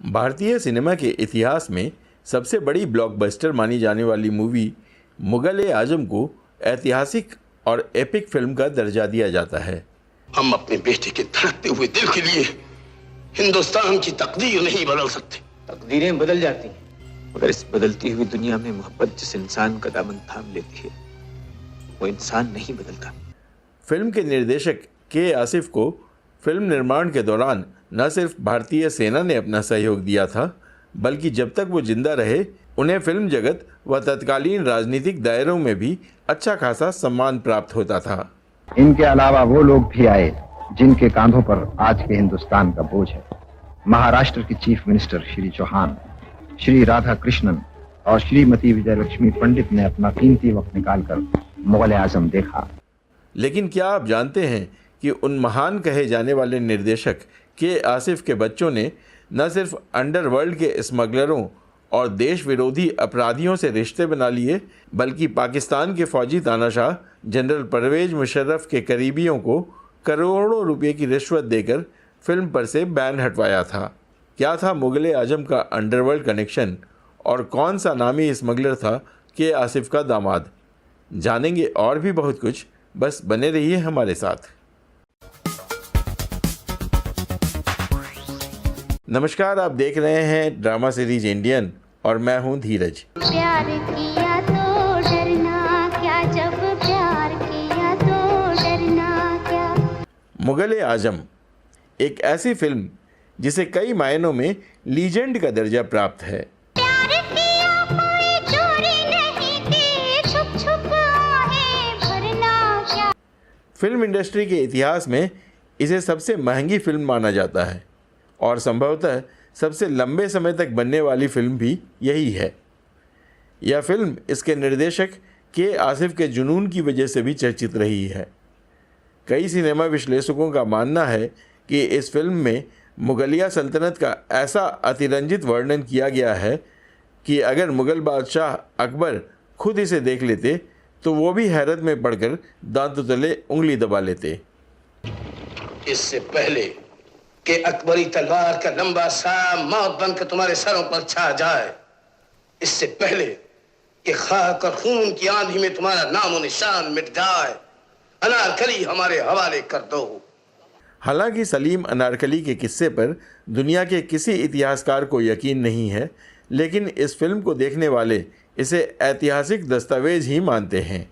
भारतीय सिनेमा के इतिहास में सबसे बड़ी ब्लॉकबस्टर मानी जाने वाली मूवी मुगल-ए-आजम को ऐतिहासिक और एपिक फिल्म का दर्जा दिया जाता है। हम अपने बेटे के धड़कते हुए दिल के लिए हिंदुस्तान की तकदीर नहीं बदल सकते। तकदीरें बदल जाती हैं, मगर इस बदलती हुई दुनिया में मोहब्बत जिस इंसान का दामन थाम लेती है, वो इंसान नहीं बदलता। फिल्म के निर्देशक के आसिफ को फिल्म निर्माण के दौरान न सिर्फ भारतीय सेना ने अपना सहयोग दिया था, बल्कि जब तक वो जिंदा रहे उन्हें फिल्म जगत व तत्कालीन राजनीतिक दायरों में भी अच्छा खासा सम्मान प्राप्त होता था। इनके अलावा वो लोग भी आए जिनके कांधों पर आज के हिंदुस्तान का बोझ है। महाराष्ट्र की चीफ मिनिस्टर श्री चौहान, श्री राधा कृष्णन और श्रीमती विजयलक्ष्मी पंडित ने अपना कीमती वक्त निकालकर मुगल-ए-आजम देखा। लेकिन क्या आप जानते हैं कि उन महान कहे जाने वाले निर्देशक के आसिफ के बच्चों ने न सिर्फ अंडरवर्ल्ड के स्मगलरों और देश विरोधी अपराधियों से रिश्ते बना लिए, बल्कि पाकिस्तान के फौजी तानाशाह जनरल परवेज मुशर्रफ के करीबियों को करोड़ों रुपए की रिश्वत देकर फिल्म पर से बैन हटवाया था। क्या था मुगल-ए-आजम का अंडरवर्ल्ड कनेक्शन और कौन सा नामी स्मगलर था के आसिफ का दामाद? जानेंगे और भी बहुत कुछ, बस बने रहिए हमारे साथ। नमस्कार, आप देख रहे हैं ड्रामा सीरीज इंडियन और मैं हूं धीरज। प्यार किया तो डरना क्या, जब प्यार किया तो डरना क्या। मुगल-ए-आजम एक ऐसी फिल्म जिसे कई मायनों में लीजेंड का दर्जा प्राप्त है। प्यार किया कोई चोरी नहीं की, छुप छुप आहें भरना क्या। फिल्म इंडस्ट्री के इतिहास में इसे सबसे महंगी फिल्म माना जाता है और संभवतः सबसे लंबे समय तक बनने वाली फिल्म भी यही है। यह फिल्म इसके निर्देशक के आसिफ के जुनून की वजह से भी चर्चित रही है। कई सिनेमा विश्लेषकों का मानना है कि इस फिल्म में मुगलिया सल्तनत का ऐसा अतिरंजित वर्णन किया गया है कि अगर मुग़ल बादशाह अकबर खुद इसे देख लेते तो वो भी हैरत में पड़कर दांतों तले उंगली दबा लेते। इससे पहले कि अकबरी तलवार का लंबा सा मौत बनकर तुम्हारे सरों पर छा जाए, इससे पहले कि खाक और खून की आंधी में तुम्हारा नामो निशान मिट जाए, अनारकली हमारे हवाले कर दो। हालांकि सलीम अनारकली के किस्से पर दुनिया के किसी इतिहासकार को यकीन नहीं है, लेकिन इस फिल्म को देखने वाले इसे ऐतिहासिक दस्तावेज ही मानते हैं।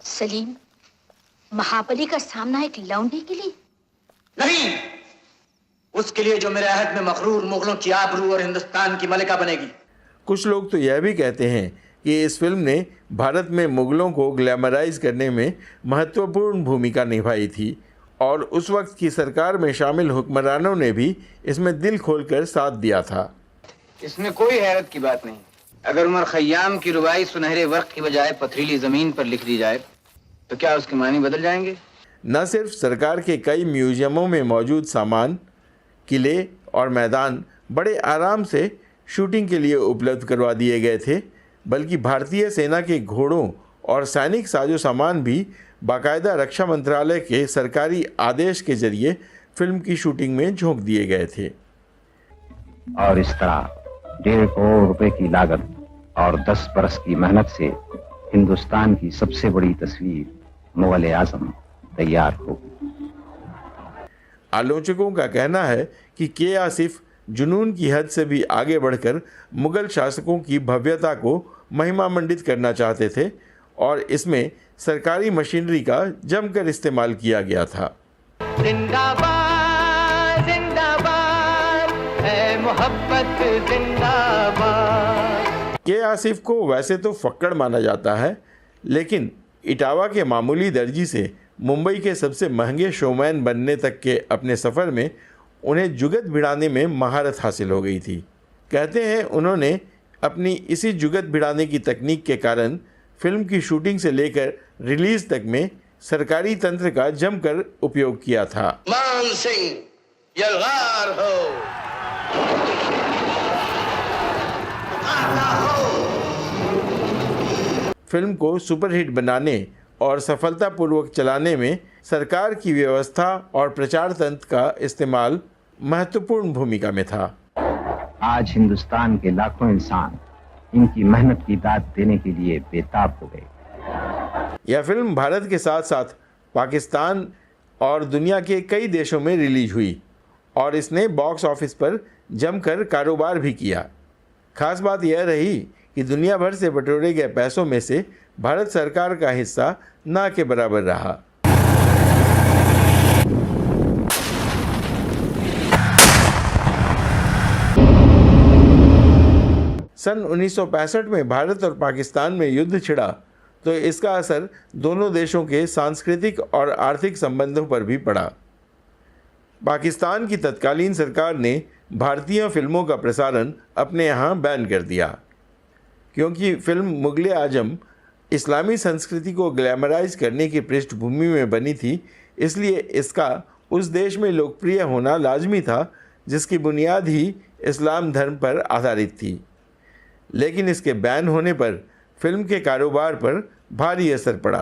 सलीम, महाबली का सामना एक लौंडे के लिए नहीं, उसके लिए जो मेरे अहद में मगरूर मुगलों की आबरू और हिंदुस्तान की मलिका बनेगी। कुछ लोग तो यह भी कहते हैं कि इस फिल्म ने भारत में मुगलों को ग्लैमराइज करने में महत्वपूर्ण भूमिका निभाई थी और उस वक्त की सरकार में शामिल हुक्मरानों ने भी इसमें दिल खोलकर साथ दिया था। इसमें कोई हैरत की बात नहीं। अगर उमर खय्याम की रुबाई सुनहरे वक्त की बजाय पथरीली जमीन पर लिख दी जाए तो क्या उसके मानी बदल जाएंगे? न सिर्फ सरकार के कई म्यूजियमों में मौजूद सामान, किले और मैदान बड़े आराम से शूटिंग के लिए उपलब्ध करवा दिए गए थे, बल्कि भारतीय सेना के घोड़ों और सैनिक साजो सामान भी बाकायदा रक्षा मंत्रालय के सरकारी आदेश के जरिए फिल्म की शूटिंग में झोंक दिए गए थे। और इस तरह 1.5 करोड़ रुपए की लागत और 10 बरस की मेहनत से हिंदुस्तान की सबसे बड़ी तस्वीर मुगल-ए-आजम तैयार हो। आलोचकों का कहना है कि के आसिफ जुनून की हद से भी आगे बढ़कर मुगल शासकों की भव्यता को महिमा मंडित करना चाहते थे और इसमें सरकारी मशीनरी का जमकर इस्तेमाल किया गया था। जिंदाबाद जिंदाबाद है मोहब्बत जिंदाबाद। के आसिफ को वैसे तो फक्कड़ माना जाता है, लेकिन इटावा के मामूली दर्जी से मुंबई के सबसे महंगे शोमैन बनने तक के अपने सफ़र में उन्हें जुगत भिड़ाने में महारत हासिल हो गई थी। कहते हैं उन्होंने अपनी इसी जुगत भिड़ाने की तकनीक के कारण फिल्म की शूटिंग से लेकर रिलीज तक में सरकारी तंत्र का जमकर उपयोग किया था। मान सिंह यलगार हो, फिल्म को सुपरहिट बनाने और सफलतापूर्वक चलाने में सरकार की व्यवस्था और प्रचार तंत्र का इस्तेमाल महत्वपूर्ण भूमिका में था। आज हिंदुस्तान के लाखों इंसान इनकी मेहनत की दाद देने के लिए बेताब हो गए। यह फिल्म भारत के साथ साथ पाकिस्तान और दुनिया के कई देशों में रिलीज हुई और इसने बॉक्स ऑफिस पर जमकर कारोबार भी किया। खास बात यह रही कि दुनिया भर से बटोरे गए पैसों में से भारत सरकार का हिस्सा ना के बराबर रहा। सन 1965 में भारत और पाकिस्तान में युद्ध छिड़ा तो इसका असर दोनों देशों के सांस्कृतिक और आर्थिक संबंधों पर भी पड़ा। पाकिस्तान की तत्कालीन सरकार ने भारतीय फिल्मों का प्रसारण अपने यहाँ बैन कर दिया, क्योंकि फिल्म मुगले आजम इस्लामी संस्कृति को ग्लैमराइज करने की पृष्ठभूमि में बनी थी, इसलिए इसका उस देश में लोकप्रिय होना लाजमी था जिसकी बुनियाद ही इस्लाम धर्म पर आधारित थी। लेकिन इसके बैन होने पर फिल्म के कारोबार पर भारी असर पड़ा।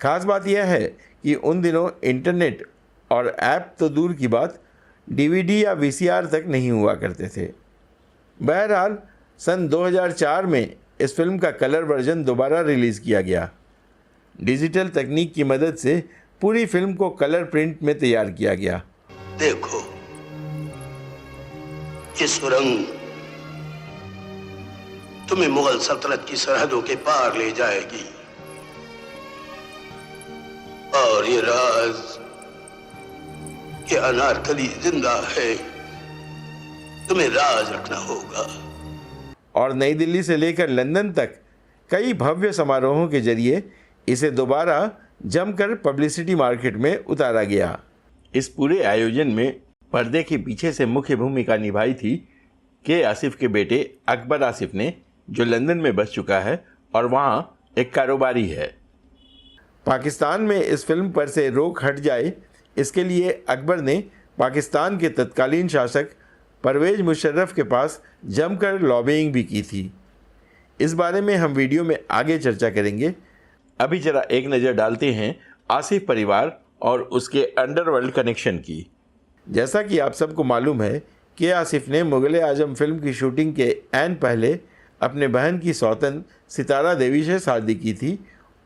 खास बात यह है कि उन दिनों इंटरनेट और ऐप तो दूर की बात, डीवीडी या वीसीआर तक नहीं हुआ करते थे। बहरहाल सन 2004 में इस फिल्म का कलर वर्जन दोबारा रिलीज़ किया गया। डिजिटल तकनीक की मदद से पूरी फिल्म को कलर प्रिंट में तैयार किया गया। देखो, ये सुरंग तुम्हें मुगल सल्तनत की सरहदों के पार ले जाएगी और ये राज, ये अनारकली जिंदा है, तुम्हें राज रखना होगा। और नई दिल्ली से लेकर लंदन तक कई भव्य समारोहों के जरिए इसे दोबारा जमकर पब्लिसिटी मार्केट में उतारा गया। इस पूरे आयोजन में पर्दे के पीछे से मुख्य भूमिका निभाई थी के आसिफ के बेटे अकबर आसिफ ने, जो लंदन में बस चुका है और वहाँ एक कारोबारी है। पाकिस्तान में इस फिल्म पर से रोक हट जाए, इसके लिए अकबर ने पाकिस्तान के तत्कालीन शासक परवेज मुशर्रफ के पास जमकर लॉबिंग भी की थी। इस बारे में हम वीडियो में आगे चर्चा करेंगे। अभी जरा एक नज़र डालते हैं आसिफ परिवार और उसके अंडरवर्ल्ड कनेक्शन की। जैसा कि आप सबको मालूम है कि आसिफ ने मुगले आजम फिल्म की शूटिंग के ऐन पहले अपने बहन की सौतन सितारा देवी से शादी की थी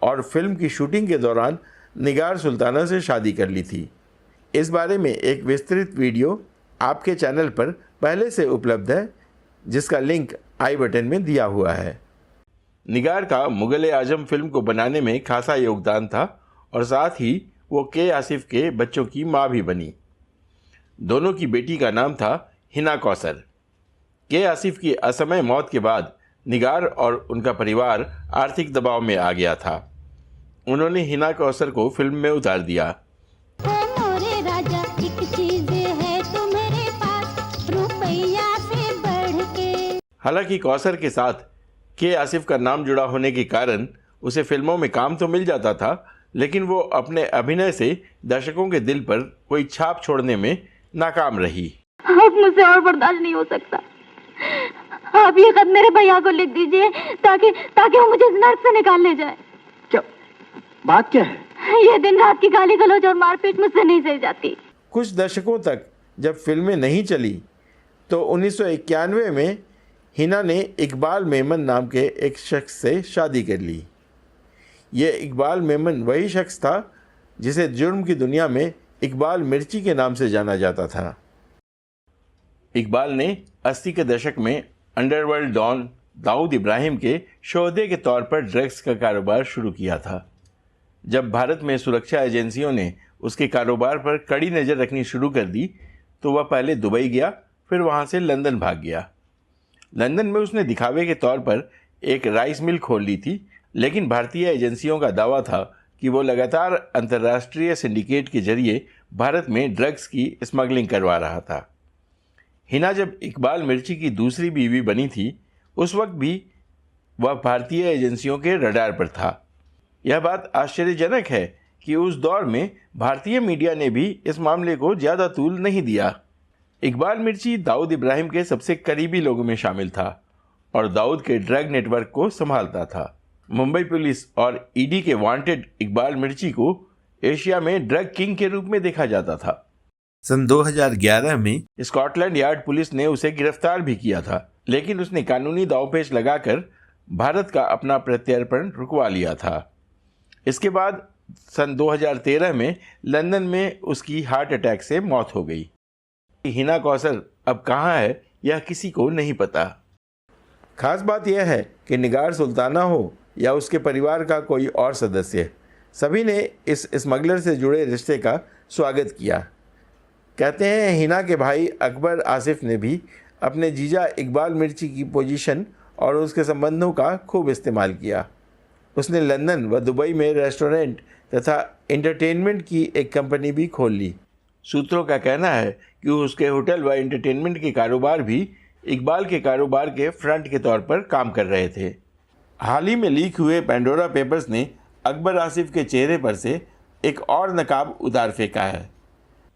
और फिल्म की शूटिंग के दौरान निगार सुल्ताना से शादी कर ली थी। इस बारे में एक विस्तृत वीडियो आपके चैनल पर पहले से उपलब्ध है, जिसका लिंक आई बटन में दिया हुआ है। निगार का मुगले आजम फिल्म को बनाने में खासा योगदान था और साथ ही वो के आसिफ के बच्चों की माँ भी बनी। दोनों की बेटी का नाम था हिना कौसर। के आसिफ की असमय मौत के बाद निगार और उनका परिवार आर्थिक दबाव में आ गया था। उन्होंने हिना कौसर को फिल्म में उतार दिया। मोरे राजा एक चीज है तुम्हारे पास, रुपया से बढ़ के। हालांकि कौसर के साथ के आसिफ का नाम जुड़ा होने के कारण उसे फिल्मों में काम तो मिल जाता था, लेकिन वो अपने अभिनय से दर्शकों के दिल पर कोई छाप छोड़ने में नाकाम रही। अब मुझसे और बर्दाश्त नहीं हो सकता। आप ये खत मेरे भैया को लिख दीजिए ताकि वो मुझे इस नर्क से निकाल ले जाए। क्या बात क्या है? ये दिन रात की गाली गलौज और मारपीट मुझसे नहीं सही जाती। कुछ दशकों तक जब फिल्में नहीं चली तो 1991 में हिना ने इकबाल मेमन नाम के एक शख्स से शादी कर ली। ये इकबाल मेमन वही शख्स था जिसे जुर्म की दुनिया में इकबाल मिर्ची के नाम से जाना जाता था। इकबाल ने 80 के दशक में अंडरवर्ल्ड डॉन दाऊद इब्राहिम के शोधे के तौर पर ड्रग्स का कारोबार शुरू किया था। जब भारत में सुरक्षा एजेंसियों ने उसके कारोबार पर कड़ी नज़र रखनी शुरू कर दी तो वह पहले दुबई गया, फिर वहाँ से लंदन भाग गया। लंदन में उसने दिखावे के तौर पर एक राइस मिल खोल ली थी, लेकिन भारतीय एजेंसियों का दावा था कि वो लगातार अंतर्राष्ट्रीय सिंडिकेट के जरिए भारत में ड्रग्स की स्मगलिंग करवा रहा था। हिना जब इकबाल मिर्ची की दूसरी बीवी बनी थी, उस वक्त भी वह भारतीय एजेंसियों के रडार पर था। यह बात आश्चर्यजनक है कि उस दौर में भारतीय मीडिया ने भी इस मामले को ज़्यादा तूल नहीं दिया। इकबाल मिर्ची दाऊद इब्राहिम के सबसे करीबी लोगों में शामिल था और दाऊद के ड्रग नेटवर्क को संभालता था। मुंबई पुलिस और ईडी के वांटेड इकबाल मिर्ची को एशिया में ड्रग किंग के रूप में देखा जाता था। सन 2011 में स्कॉटलैंड यार्ड पुलिस ने उसे गिरफ्तार भी किया था, लेकिन उसने कानूनी दांवपेच लगाकर भारत का अपना प्रत्यर्पण रुकवा लिया था। इसके बाद सन 2013 में लंदन में उसकी हार्ट अटैक से मौत हो गई। हिना कौसर अब कहाँ है यह किसी को नहीं पता। खास बात यह है कि निगार सुल्ताना हो या उसके परिवार का कोई और सदस्य, सभी ने इस स्मगलर से जुड़े रिश्ते का स्वागत किया। कहते हैं हिना के भाई अकबर आसिफ ने भी अपने जीजा इकबाल मिर्ची की पोजीशन और उसके संबंधों का खूब इस्तेमाल किया। उसने लंदन व दुबई में रेस्टोरेंट तथा एंटरटेनमेंट की एक कंपनी भी खोल ली। सूत्रों का कहना है कि उसके होटल व एंटरटेनमेंट के कारोबार भी इकबाल के कारोबार के फ्रंट के तौर पर काम कर रहे थे। हाल ही में लीक हुए पेंडोरा पेपर्स ने अकबर आसिफ के चेहरे पर से एक और नकाब उतार फेंका है।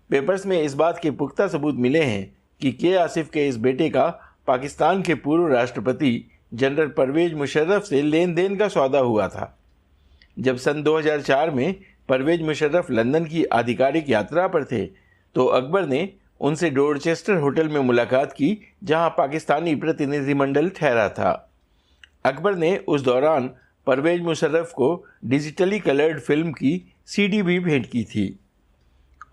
पेपर्स में इस बात के पुख्ता सबूत मिले हैं कि के आसिफ के इस बेटे का पाकिस्तान के पूर्व राष्ट्रपति जनरल परवेज मुशर्रफ से लेन देन का सौदा हुआ था। जब सन 2004 में परवेज मुशर्रफ लंदन की आधिकारिक यात्रा पर थे तो अकबर ने उनसे डोरचेस्टर होटल में मुलाकात की, जहां पाकिस्तानी प्रतिनिधिमंडल ठहरा था। अकबर ने उस दौरान परवेज मुशर्रफ को डिजिटली कलर्ड फिल्म की सीडी भी भेंट की थी।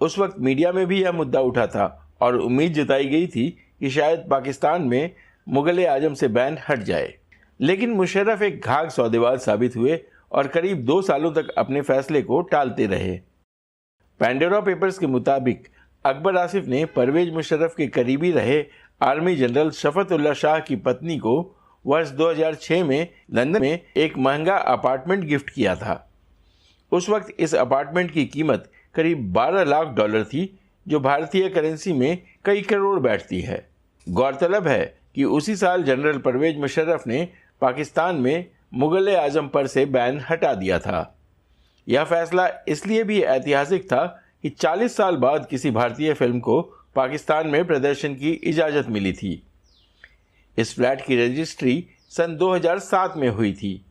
उस वक्त मीडिया में भी यह मुद्दा उठा था और उम्मीद जताई गई थी कि शायद पाकिस्तान में मुगल आजम से बैन हट जाए, लेकिन मुशर्रफ एक घाघ सौदेबाज साबित हुए और करीब 2 सालों तक अपने फैसले को टालते रहे। पेंडोरा पेपर्स के मुताबिक अकबर आसिफ ने परवेज मुशर्रफ के करीबी रहे आर्मी जनरल शफत उल्लाह शाह की पत्नी को वर्ष 2006 में लंदन में एक महंगा अपार्टमेंट गिफ्ट किया था। उस वक्त इस अपार्टमेंट की कीमत करीब $12 लाख थी, जो भारतीय करेंसी में कई करोड़ बैठती है। गौरतलब है कि उसी साल जनरल परवेज मुशर्रफ ने पाकिस्तान में मुगल आजम पर से बैन हटा दिया था। यह फैसला इसलिए भी ऐतिहासिक था कि 40 साल बाद किसी भारतीय फिल्म को पाकिस्तान में प्रदर्शन की इजाज़त मिली थी। इस फ्लैट की रजिस्ट्री सन 2007 में हुई थी।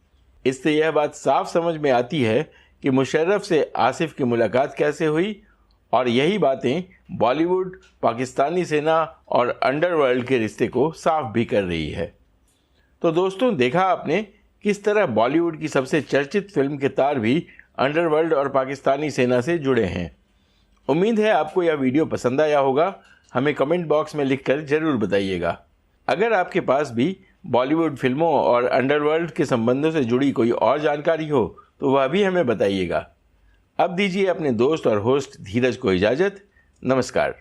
इससे यह बात साफ समझ में आती है कि मुशर्रफ से आसिफ की मुलाकात कैसे हुई, और यही बातें बॉलीवुड, पाकिस्तानी सेना और अंडरवर्ल्ड के रिश्ते को साफ भी कर रही है। तो दोस्तों, देखा आपने किस तरह बॉलीवुड की सबसे चर्चित फिल्म के तार भी अंडरवर्ल्ड और पाकिस्तानी सेना से जुड़े हैं। उम्मीद है आपको यह वीडियो पसंद आया होगा। हमें कमेंट बॉक्स में लिखकर ज़रूर बताइएगा। अगर आपके पास भी बॉलीवुड फिल्मों और अंडरवर्ल्ड के संबंधों से जुड़ी कोई और जानकारी हो तो वह भी हमें बताइएगा। अब दीजिए अपने दोस्त और होस्ट धीरज को इजाज़त। नमस्कार।